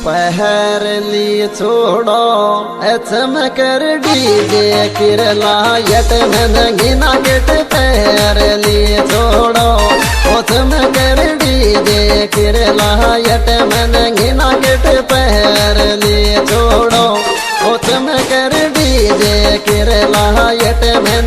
पहर ली छोड़ो ऐसे में कर डीजे किरला यट में नंगीना गेट पहर ली छोड़ो ऐसे में कर डीजे किरला यट में नंगीना गेट पहर ली छोड़ो ऐसे में कर डीजे किरला यट में